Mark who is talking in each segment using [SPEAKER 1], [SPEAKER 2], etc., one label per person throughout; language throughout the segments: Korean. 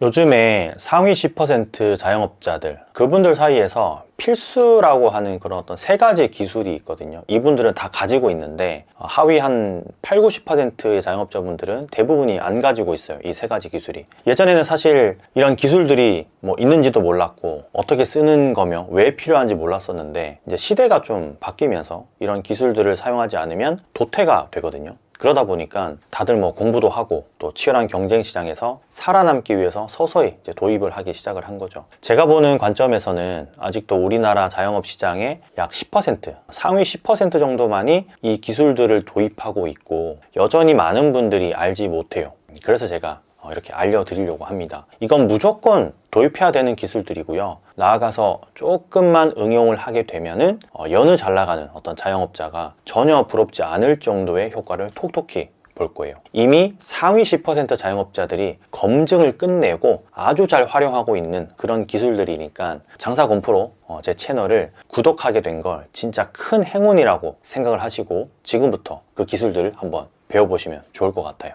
[SPEAKER 1] 요즘에 상위 10% 자영업자들, 그분들 사이에서 필수라고 하는 그런 어떤 세 가지 기술이 있거든요. 이분들은 다 가지고 있는데 하위 한 8, 90%의 자영업자분들은 대부분이 안 가지고 있어요. 이 세 가지 기술이. 예전에는 사실 이런 기술들이 뭐 있는지도 몰랐고 어떻게 쓰는 거며 왜 필요한지 몰랐었는데 이제 시대가 좀 바뀌면서 이런 기술들을 사용하지 않으면 도태가 되거든요. 그러다 보니까 다들 뭐 공부도 하고 또 치열한 경쟁 시장에서 살아남기 위해서 서서히 이제 도입을 하기 시작을 한 거죠. 제가 보는 관점에서는 아직도 우리나라 자영업 시장의 약 10%, 상위 10% 정도만이 이 기술들을 도입하고 있고 여전히 많은 분들이 알지 못해요. 그래서 제가 이렇게 알려드리려고 합니다. 이건 무조건 도입해야 되는 기술들이고요. 나아가서 조금만 응용을 하게 되면은 여느 잘 나가는 어떤 자영업자가 전혀 부럽지 않을 정도의 효과를 톡톡히 볼 거예요. 이미 상위 10% 자영업자들이 검증을 끝내고 아주 잘 활용하고 있는 그런 기술들이니까 장사건프로 제 채널을 구독하게 된 걸 진짜 큰 행운이라고 생각을 하시고 지금부터 그 기술들을 한번 배워보시면 좋을 것 같아요.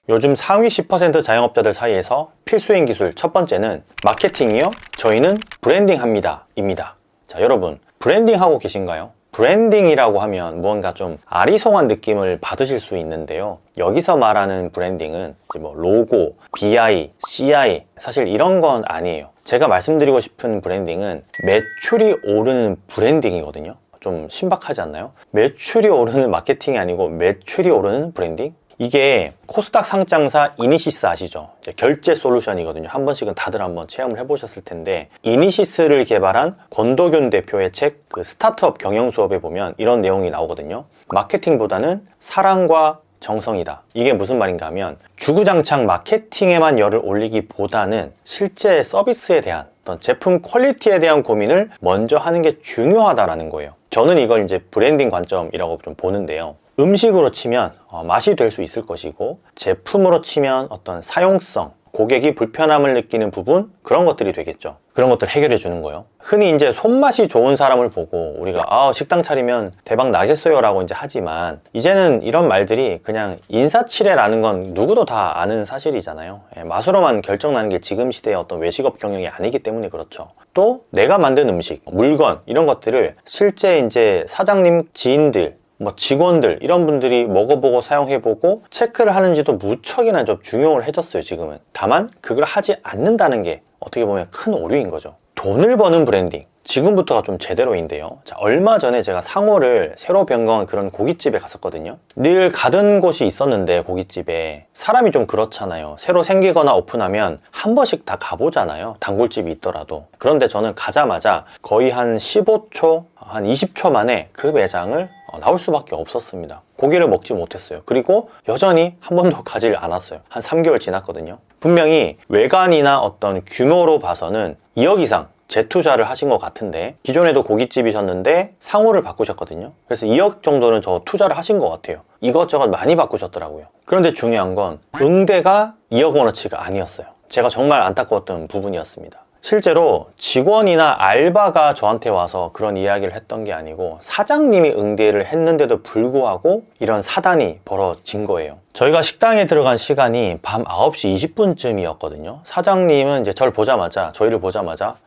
[SPEAKER 1] 요즘 상위 10% 자영업자들 사이에서 필수인 기술 첫 번째는 마케팅이요? 저희는 브랜딩 합니다. 입니다. 자, 여러분, 브랜딩 하고 계신가요? 브랜딩이라고 하면 뭔가 좀 아리송한 느낌을 받으실 수 있는데요. 여기서 말하는 브랜딩은 뭐 로고, BI, CI, 사실 이런 건 아니에요. 제가 말씀드리고 싶은 브랜딩은 매출이 오르는 브랜딩이거든요. 좀 신박하지 않나요? 매출이 오르는 마케팅이 아니고 매출이 오르는 브랜딩? 이게 코스닥 상장사 이니시스 아시죠? 결제 솔루션이거든요. 한 번씩은 다들 한번 체험을 해보셨을 텐데 이니시스를 개발한 권도균 대표의 책 그 스타트업 경영 수업에 보면 이런 내용이 나오거든요. 마케팅보다는 사랑과 정성이다. 이게 무슨 말인가 하면 주구장창 마케팅에만 열을 올리기보다는 실제 서비스에 대한 어떤 제품 퀄리티에 대한 고민을 먼저 하는 게 중요하다라는 거예요. 저는 이걸 이제 브랜딩 관점이라고 좀 보는데요. 음식으로 치면 맛이 될 수 있을 것이고 제품으로 치면 어떤 사용성, 고객이 불편함을 느끼는 부분 그런 것들이 되겠죠. 그런 것들 해결해 주는 거예요. 흔히 이제 손맛이 좋은 사람을 보고 우리가 식당 차리면 대박 나겠어요 라고 이제 하지만 이제는 이런 말들이 그냥 인사치레라는 건 누구도 다 아는 사실이잖아요. 맛으로만 결정나는 게 지금 시대의 어떤 외식업 경영이 아니기 때문에 그렇죠. 또 내가 만든 음식, 물건 이런 것들을 실제 이제 사장님 지인들 뭐 직원들 이런 분들이 먹어보고 사용해보고 체크를 하는지도 무척이나 좀 중요를 해졌어요. 지금은. 다만 그걸 하지 않는다는 게 어떻게 보면 큰 오류인 거죠. 돈을 버는 브랜딩 지금부터가 좀 제대로인데요. 자, 얼마 전에 제가 상호를 새로 변경한 그런 고깃집에 갔었거든요. 늘 가던 곳이 있었는데 고깃집에 사람이 좀 그렇잖아요. 새로 생기거나 오픈하면 한 번씩 다 가보잖아요. 단골집이 있더라도. 그런데 저는 가자마자 거의 한 15초, 한 20초 만에 그 매장을 나올 수밖에 없었습니다. 고기를 먹지 못했어요. 그리고 여전히 한 번도 가지를 않았어요. 한 3개월 지났거든요. 분명히 외관이나 어떤 규모로 봐서는 2억 이상 재투자를 하신 것 같은데 기존에도 고깃집이셨는데 상호를 바꾸셨거든요. 그래서 2억 정도는 저 투자를 하신 것 같아요. 이것저것 많이 바꾸셨더라고요. 그런데 중요한 건 응대가 2억 원어치가 아니었어요. 제가 정말 안타까웠던 부분이었습니다. 실제로 직원이나 알바가 저한테 와서 그런 이야기를 했던 게 아니고 사장님이 응대를 했는데도 불구하고 이런 사단이 벌어진 거예요. 저희가 식당에 들어간 시간이 밤 9시 20분쯤이었거든요. 사장님은 이제 저희를 보자마자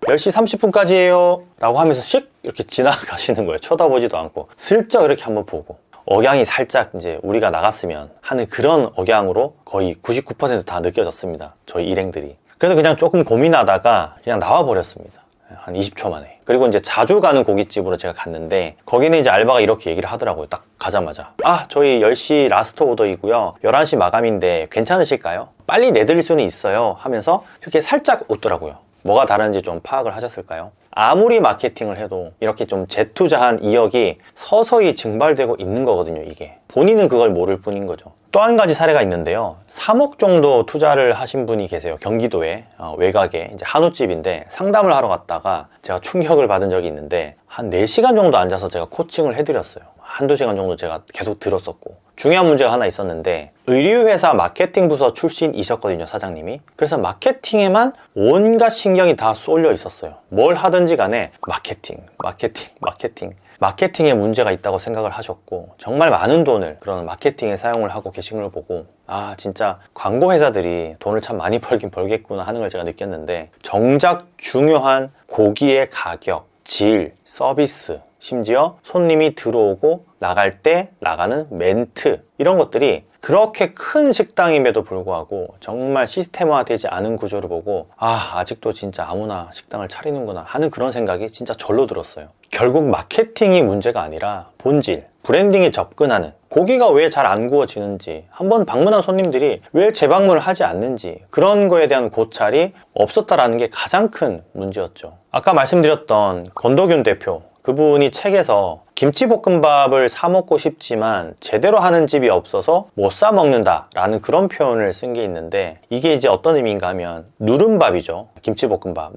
[SPEAKER 1] 10시 30분까지예요 라고 하면서 씩 이렇게 지나가시는 거예요. 쳐다보지도 않고 슬쩍 이렇게 한번 보고 억양이 살짝 이제 우리가 나갔으면 하는 그런 억양으로 거의 99% 다 느껴졌습니다. 저희 일행들이. 그래서 그냥 조금 고민하다가 그냥 나와버렸습니다. 한 20초 만에. 그리고 이제 자주 가는 고깃집으로 제가 갔는데 거기는 이제 알바가 이렇게 얘기를 하더라고요. 딱 가자마자. 저희 10시 라스트 오더이고요. 11시 마감인데 괜찮으실까요? 빨리 내드릴 수는 있어요. 하면서 이렇게 살짝 웃더라고요. 뭐가 다른지 좀 파악을 하셨을까요? 아무리 마케팅을 해도 이렇게 좀 재투자한 2억이 서서히 증발되고 있는 거거든요, 이게. 본인은 그걸 모를 뿐인 거죠. 또 한 가지 사례가 있는데요. 3억 정도 투자를 하신 분이 계세요. 경기도에 외곽에 이제 한우집인데 상담을 하러 갔다가 제가 충격을 받은 적이 있는데 한 4시간 정도 앉아서 제가 코칭을 해드렸어요. 한두 시간 정도 제가 계속 들었었고 중요한 문제가 하나 있었는데 의류회사 마케팅 부서 출신이셨거든요, 사장님이. 그래서 마케팅에만 온갖 신경이 다 쏠려 있었어요. 뭘 하든지 간에 마케팅. 마케팅에 문제가 있다고 생각을 하셨고 정말 많은 돈을 그런 마케팅에 사용을 하고 계신 걸 보고 아 진짜 광고 회사들이 돈을 참 많이 벌긴 벌겠구나 하는 걸 제가 느꼈는데 정작 중요한 고기의 가격, 질, 서비스, 심지어 손님이 들어오고 나갈 때 나가는 멘트 이런 것들이 그렇게 큰 식당임에도 불구하고 정말 시스템화되지 않은 구조를 보고 아 아직도 진짜 아무나 식당을 차리는구나 하는 그런 생각이 진짜 절로 들었어요. 결국 마케팅이 문제가 아니라 본질, 브랜딩에 접근하는 고기가 왜 잘 안 구워지는지 한번 방문한 손님들이 왜 재방문을 하지 않는지 그런 거에 대한 고찰이 없었다라는 게 가장 큰 문제였죠. 아까 말씀드렸던 권도균 대표 그분이 책에서 김치볶음밥을 사 먹고 싶지만 제대로 하는 집이 없어서 못 사 먹는다 라는 그런 표현을 쓴 게 있는데 이게 이제 어떤 의미인가 하면 누른밥이죠. 김치볶음밥,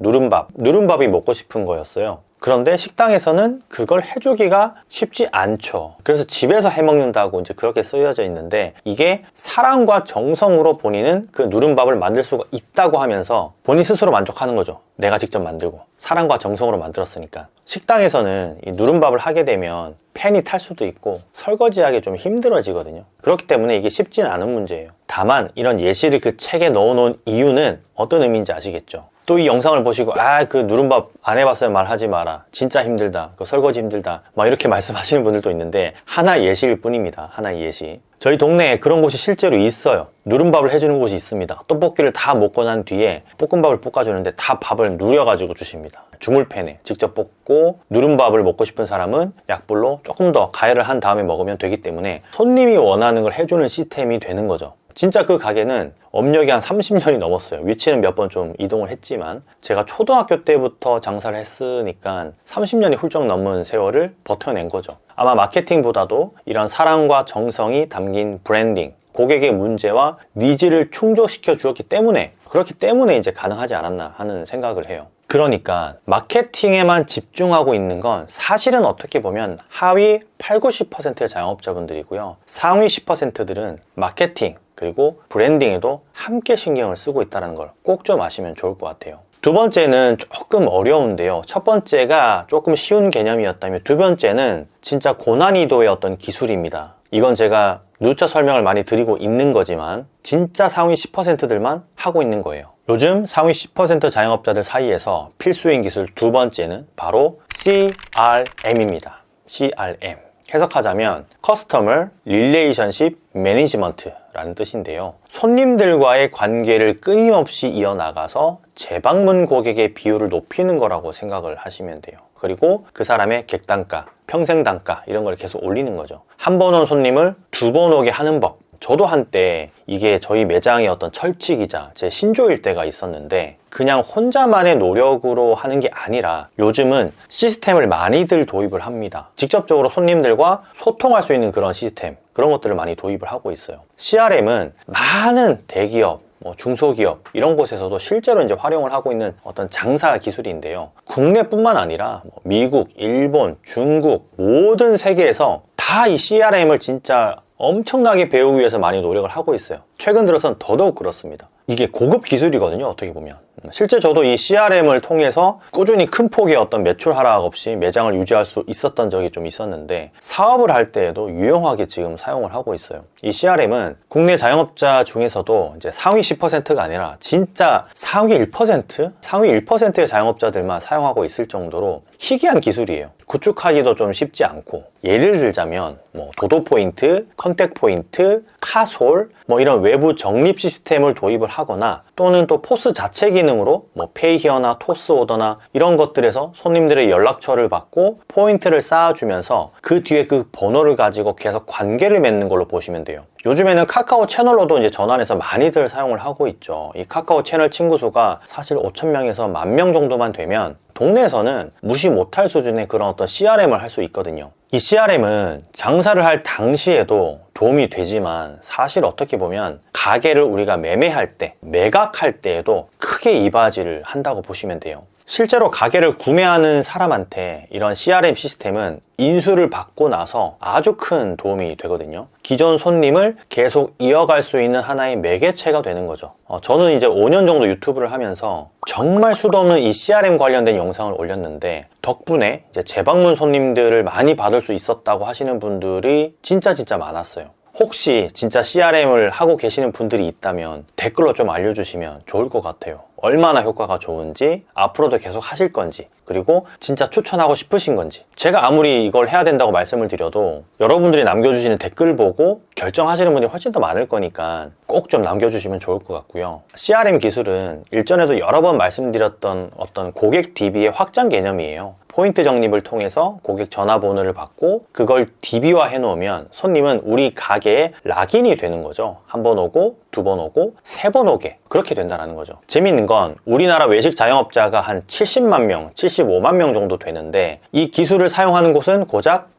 [SPEAKER 1] 누른밥이 먹고 싶은 거였어요. 그런데 식당에서는 그걸 해주기가 쉽지 않죠. 그래서 집에서 해먹는다고 이제 그렇게 쓰여져 있는데 이게 사랑과 정성으로 본인은 그 누른밥을 만들 수가 있다고 하면서 본인 스스로 만족하는 거죠. 내가 직접 만들고 사랑과 정성으로 만들었으니까. 식당에서는 이 누른밥을 하게 되면 팬이 탈 수도 있고 설거지하기 좀 힘들어지거든요. 그렇기 때문에 이게 쉽진 않은 문제예요. 다만 이런 예시를 그 책에 넣어놓은 이유는 어떤 의미인지 아시겠죠? 또 이 영상을 보시고 그 누른밥 안 해봤으면 말하지 마라, 진짜 힘들다, 그 설거지 힘들다 막 이렇게 말씀하시는 분들도 있는데 하나의 예시일 뿐입니다. 하나의 예시. 저희 동네에 그런 곳이 실제로 있어요. 누른밥을 해주는 곳이 있습니다. 떡볶이를 다 먹고 난 뒤에 볶음밥을 볶아주는데 다 밥을 누려가지고 주십니다. 주물팬에 직접 볶고 누른밥을 먹고 싶은 사람은 약불로 조금 더 가열을 한 다음에 먹으면 되기 때문에 손님이 원하는 걸 해주는 시스템이 되는 거죠. 진짜 그 가게는 업력이 한 30년이 넘었어요. 위치는 몇 번 좀 이동을 했지만 제가 초등학교 때부터 장사를 했으니까 30년이 훌쩍 넘은 세월을 버텨낸 거죠. 아마 마케팅보다도 이런 사랑과 정성이 담긴 브랜딩, 고객의 문제와 니즈를 충족시켜 주었기 때문에 그렇기 때문에 이제 가능하지 않았나 하는 생각을 해요. 그러니까 마케팅에만 집중하고 있는 건 사실은 어떻게 보면 하위 80~90%의 자영업자분들이고요. 상위 10%들은 마케팅 그리고 브랜딩에도 함께 신경을 쓰고 있다는 걸 꼭 좀 아시면 좋을 것 같아요. 두 번째는 조금 어려운데요. 첫 번째가 조금 쉬운 개념이었다면 두 번째는 진짜 고난이도의 어떤 기술입니다. 이건 제가 누차 설명을 많이 드리고 있는 거지만 진짜 상위 10%들만 하고 있는 거예요. 요즘 상위 10% 자영업자들 사이에서 필수인 기술 두 번째는 바로 CRM입니다. CRM. 해석하자면 Customer Relationship Management라는 뜻인데요. 손님들과의 관계를 끊임없이 이어나가서 재방문 고객의 비율을 높이는 거라고 생각을 하시면 돼요. 그리고 그 사람의 객단가, 평생단가 이런 걸 계속 올리는 거죠. 한 번 온 손님을 두 번 오게 하는 법. 저도 한때 이게 저희 매장의 어떤 철칙이자 제 신조일 때가 있었는데 그냥 혼자만의 노력으로 하는 게 아니라 요즘은 시스템을 많이들 도입을 합니다. 직접적으로 손님들과 소통할 수 있는 그런 시스템, 그런 것들을 많이 도입을 하고 있어요. CRM은 많은 대기업, 중소기업 이런 곳에서도 실제로 이제 활용을 하고 있는 어떤 장사 기술인데요. 국내뿐만 아니라 미국, 일본, 중국 모든 세계에서 다 이 CRM을 진짜 엄청나게 배우기 위해서 많이 노력을 하고 있어요. 최근 들어서는 더더욱 그렇습니다. 이게 고급 기술이거든요. 어떻게 보면 실제 저도 이 CRM을 통해서 꾸준히 큰 폭의 어떤 매출 하락 없이 매장을 유지할 수 있었던 적이 좀 있었는데 사업을 할 때에도 유용하게 지금 사용을 하고 있어요. 이 CRM은 국내 자영업자 중에서도 이제 상위 10%가 아니라 진짜 상위 1%? 상위 1%의 자영업자들만 사용하고 있을 정도로 희귀한 기술이에요. 구축하기도 좀 쉽지 않고 예를 들자면 도도 포인트, 컨택 포인트, 카솔 이런 외부 적립 시스템을 도입을 하거나 또는 또 포스 자체 기능으로 페이히어나 토스 오더나 이런 것들에서 손님들의 연락처를 받고 포인트를 쌓아주면서 그 뒤에 그 번호를 가지고 계속 관계를 맺는 걸로 보시면 돼요. 요즘에는 카카오 채널로도 이제 전환해서 많이들 사용을 하고 있죠. 이 카카오 채널 친구 수가 사실 5,000명에서 10,000명 정도만 되면 동네에서는 무시 못할 수준의 그런 어떤 CRM을 할 수 있거든요. 이 CRM은 장사를 할 당시에도 도움이 되지만 사실 어떻게 보면 가게를 우리가 매매할 때, 매각할 때에도 크게 이바지를 한다고 보시면 돼요. 실제로 가게를 구매하는 사람한테 이런 CRM 시스템은 인수를 받고 나서 아주 큰 도움이 되거든요. 기존 손님을 계속 이어갈 수 있는 하나의 매개체가 되는 거죠. 저는 이제 5년 정도 유튜브를 하면서 정말 수도 없는 이 CRM 관련된 영상을 올렸는데 덕분에 이제 재방문 손님들을 많이 받을 수 있었다고 하시는 분들이 진짜 많았어요. 혹시 진짜 CRM을 하고 계시는 분들이 있다면 댓글로 좀 알려주시면 좋을 것 같아요. 얼마나 효과가 좋은지, 앞으로도 계속 하실 건지, 그리고 진짜 추천하고 싶으신 건지. 제가 아무리 이걸 해야 된다고 말씀을 드려도 여러분들이 남겨주시는 댓글 보고 결정하시는 분이 훨씬 더 많을 거니까 꼭 좀 남겨주시면 좋을 것 같고요. CRM 기술은 일전에도 여러 번 말씀드렸던 어떤 고객 DB의 확장 개념이에요. 포인트 적립을 통해서 고객 전화번호를 받고 그걸 DB화 해놓으면 손님은 우리 가게에 락인이 되는 거죠. 한 번 오고, 두 번 오고, 세 번 오게. 그렇게 된다는 거죠. 재밌는 건 우리나라 외식 자영업자가 한 70만 명, 75만 명 정도 되는데 이 기술을 사용하는 곳은 고작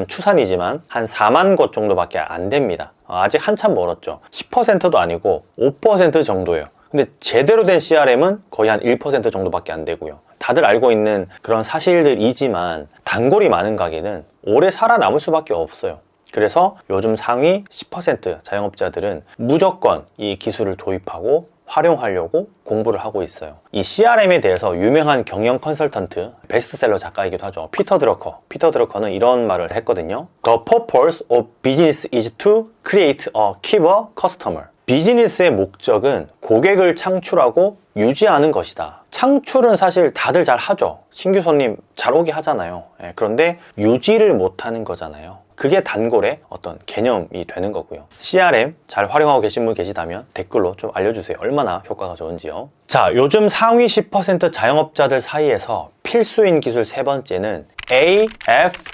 [SPEAKER 1] 추산이지만 한 4만 곳 정도밖에 안 됩니다. 아직 한참 멀었죠. 10%도 아니고 5% 정도예요. 근데 제대로 된 CRM은 거의 한 1% 정도밖에 안 되고요. 다들 알고 있는 그런 사실들이지만 단골이 많은 가게는 오래 살아남을 수밖에 없어요. 그래서 요즘 상위 10% 자영업자들은 무조건 이 기술을 도입하고 활용하려고 공부를 하고 있어요. 이 CRM에 대해서 유명한 경영 컨설턴트, 베스트셀러 작가이기도 하죠. 피터 드러커. 피터 드러커는 이런 말을 했거든요. The purpose of business is to create a keeper customer. 비즈니스의 목적은 고객을 창출하고 유지하는 것이다. 창출은 사실 다들 잘 하죠. 신규 손님 잘 오게 하잖아요. 그런데 유지를 못하는 거잖아요. 그게 단골의 어떤 개념이 되는 거고요. CRM 잘 활용하고 계신 분 계시다면 댓글로 좀 알려주세요. 얼마나 효과가 좋은지요. 자, 요즘 상위 10% 자영업자들 사이에서 필수인 기술 세 번째는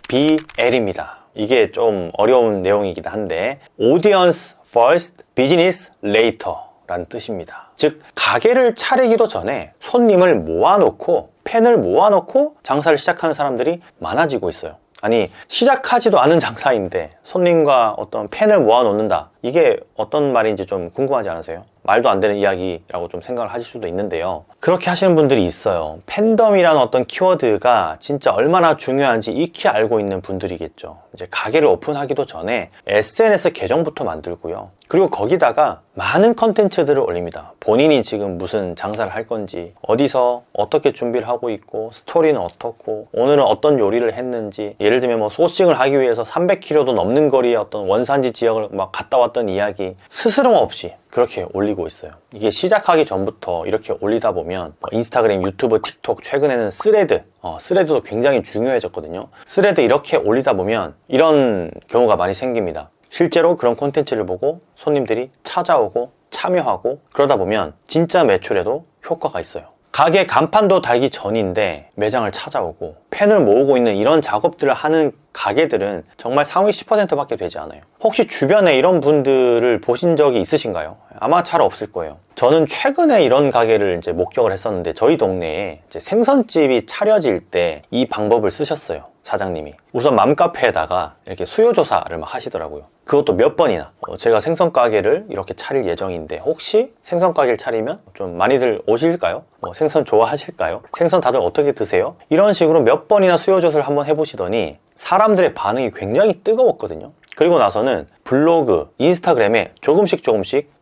[SPEAKER 1] AFBL입니다. 이게 좀 어려운 내용이긴 한데 Audience First, Business Later 라는 뜻입니다. 즉 가게를 차리기도 전에 손님을 모아놓고 팬을 모아놓고 장사를 시작하는 사람들이 많아지고 있어요. 아니 시작하지도 않은 장사인데 손님과 어떤 팬을 모아놓는다, 이게 어떤 말인지 좀 궁금하지 않으세요? 말도 안 되는 이야기라고 좀 생각을 하실 수도 있는데요. 그렇게 하시는 분들이 있어요. 팬덤이라는 어떤 키워드가 진짜 얼마나 중요한지 익히 알고 있는 분들이겠죠. 이제 가게를 오픈하기도 전에 SNS 계정부터 만들고요. 그리고 거기다가 많은 컨텐츠들을 올립니다. 본인이 지금 무슨 장사를 할 건지, 어디서 어떻게 준비를 하고 있고, 스토리는 어떻고, 오늘은 어떤 요리를 했는지, 예를 들면 뭐 소싱을 하기 위해서 300km도 넘는 거리의 어떤 원산지 지역을 막 갔다 왔던 이야기 스스럼 없이 그렇게 올리고 있어요. 이게 시작하기 전부터 이렇게 올리다 보면 인스타그램, 유튜브, 틱톡, 최근에는 스레드도 굉장히 중요해졌거든요. 스레드 이렇게 올리다 보면 이런 경우가 많이 생깁니다. 실제로 그런 콘텐츠를 보고 손님들이 찾아오고 참여하고 그러다 보면 진짜 매출에도 효과가 있어요. 가게 간판도 달기 전인데 매장을 찾아오고 팬을 모으고 있는 이런 작업들을 하는 가게들은 정말 상위 10%밖에 되지 않아요. 혹시 주변에 이런 분들을 보신 적이 있으신가요? 아마 잘 없을 거예요. 저는 최근에 이런 가게를 이제 목격을 했었는데 저희 동네에 이제 생선집이 차려질 때 이 방법을 쓰셨어요. 사장님이 우선 맘카페에다가 이렇게 수요조사를 막 하시더라고요. 그것도 몇 번이나 제가 생선 가게를 이렇게 차릴 예정인데 혹시 생선 가게를 차리면 좀 많이들 오실까요? 생선 좋아하실까요? 생선 다들 어떻게 드세요? 이런 식으로 몇 번이나 수요조사를 한번 해보시더니 사람들의 반응이 굉장히 뜨거웠거든요. 그리고 나서는 블로그, 인스타그램에 조금씩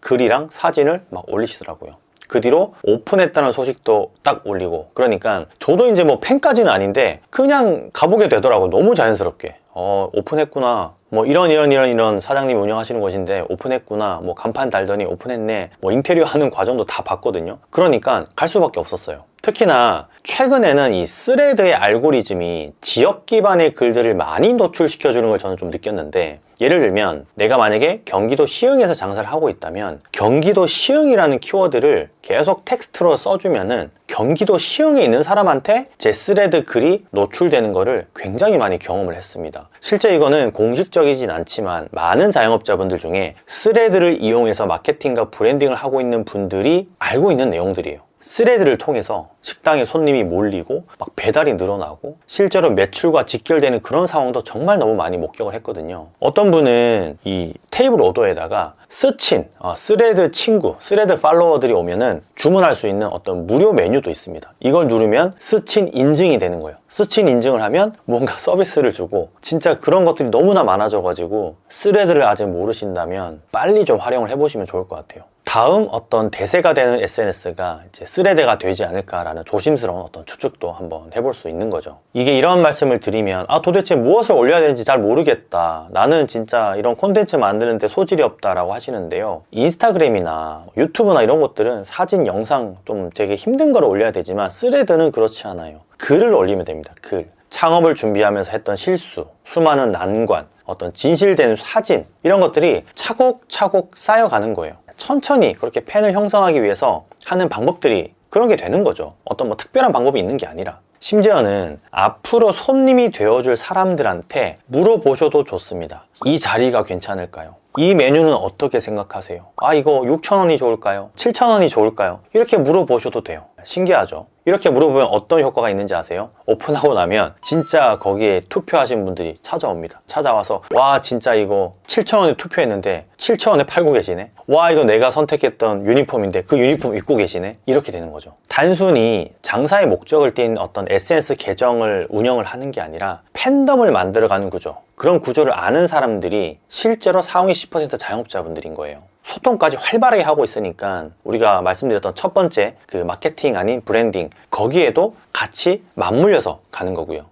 [SPEAKER 1] 글이랑 사진을 막 올리시더라고요. 그 뒤로 오픈했다는 소식도 딱 올리고, 그러니까 저도 이제 뭐 팬까지는 아닌데 그냥 가보게 되더라고요. 너무 자연스럽게. 오픈했구나. 이런 사장님이 운영하시는 곳인데 오픈했구나. 간판 달더니 오픈했네. 인테리어 하는 과정도 다 봤거든요. 그러니까 갈 수밖에 없었어요. 특히나 최근에는 이 스레드의 알고리즘이 지역 기반의 글들을 많이 노출시켜주는 걸 저는 좀 느꼈는데, 예를 들면 내가 만약에 경기도 시흥에서 장사를 하고 있다면 경기도 시흥이라는 키워드를 계속 텍스트로 써주면은 경기도 시흥에 있는 사람한테 제 스레드 글이 노출되는 거를 굉장히 많이 경험을 했습니다. 실제 이거는 공식적이진 않지만 많은 자영업자분들 중에 스레드를 이용해서 마케팅과 브랜딩을 하고 있는 분들이 알고 있는 내용들이에요. 스레드를 통해서 식당에 손님이 몰리고 막 배달이 늘어나고 실제로 매출과 직결되는 그런 상황도 정말 너무 많이 목격을 했거든요. 어떤 분은 이 테이블 오더에다가 스친, 스레드 친구, 스레드 팔로워들이 오면은 주문할 수 있는 어떤 무료 메뉴도 있습니다. 이걸 누르면 스친 인증이 되는 거예요. 스친 인증을 하면 뭔가 서비스를 주고, 진짜 그런 것들이 너무나 많아져가지고 스레드를 아직 모르신다면 빨리 좀 활용을 해보시면 좋을 것 같아요. 다음 어떤 대세가 되는 SNS가 이제 스레드가 되지 않을까라는 조심스러운 어떤 추측도 한번 해볼 수 있는 거죠. 이게 이런 말씀을 드리면 도대체 무엇을 올려야 되는지 잘 모르겠다, 나는 진짜 이런 콘텐츠 만드는데 소질이 없다라고 하시는데요. 인스타그램이나 유튜브나 이런 것들은 사진, 영상 좀 되게 힘든 걸 올려야 되지만 스레드는 그렇지 않아요. 글을 올리면 됩니다. 글. 창업을 준비하면서 했던 실수, 수많은 난관, 어떤 진실된 사진, 이런 것들이 차곡차곡 쌓여가는 거예요. 천천히 그렇게 팬을 형성하기 위해서 하는 방법들이 그런 게 되는 거죠. 어떤 특별한 방법이 있는 게 아니라. 심지어는 앞으로 손님이 되어줄 사람들한테 물어보셔도 좋습니다. 이 자리가 괜찮을까요? 이 메뉴는 어떻게 생각하세요? 이거 6,000원이 좋을까요? 7,000원이 좋을까요? 이렇게 물어보셔도 돼요. 신기하죠? 이렇게 물어보면 어떤 효과가 있는지 아세요? 오픈하고 나면 진짜 거기에 투표하신 분들이 찾아옵니다. 찾아와서 와, 진짜 이거 7,000원에 투표했는데 7,000원에 팔고 계시네? 와, 이거 내가 선택했던 유니폼인데 그 유니폼 입고 계시네? 이렇게 되는 거죠. 단순히 장사의 목적을 띈 어떤 SNS 계정을 운영을 하는 게 아니라 팬덤을 만들어가는 구조, 그런 구조를 아는 사람들이 실제로 상위 10% 자영업자분들인 거예요. 소통까지 활발하게 하고 있으니까 우리가 말씀드렸던 첫 번째 그 마케팅 아닌 브랜딩, 거기에도 같이 맞물려서 가는 거고요.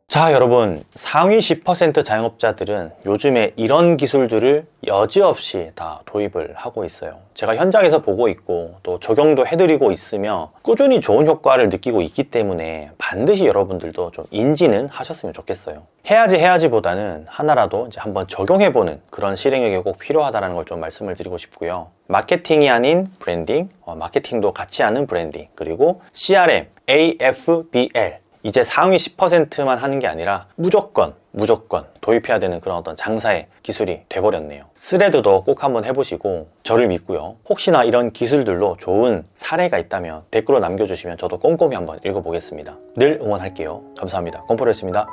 [SPEAKER 1] 자, 여러분, 상위 10% 자영업자들은 요즘에 이런 기술들을 여지없이 다 도입을 하고 있어요. 제가 현장에서 보고 있고 또 적용도 해드리고 있으며 꾸준히 좋은 효과를 느끼고 있기 때문에 반드시 여러분들도 좀 인지는 하셨으면 좋겠어요. 해야지 보다는 하나라도 이제 한번 적용해보는 그런 실행력이 꼭 필요하다는 걸 좀 말씀을 드리고 싶고요. 마케팅이 아닌 브랜딩, 마케팅도 같이 하는 브랜딩, 그리고 CRM, AFBL, 이제 상위 10%만 하는 게 아니라 무조건 도입해야 되는 그런 어떤 장사의 기술이 돼버렸네요. 스레드도 꼭 한번 해보시고 저를 믿고요. 혹시나 이런 기술들로 좋은 사례가 있다면 댓글로 남겨주시면 저도 꼼꼼히 한번 읽어보겠습니다. 늘 응원할게요. 감사합니다. 꼼포로였습니다.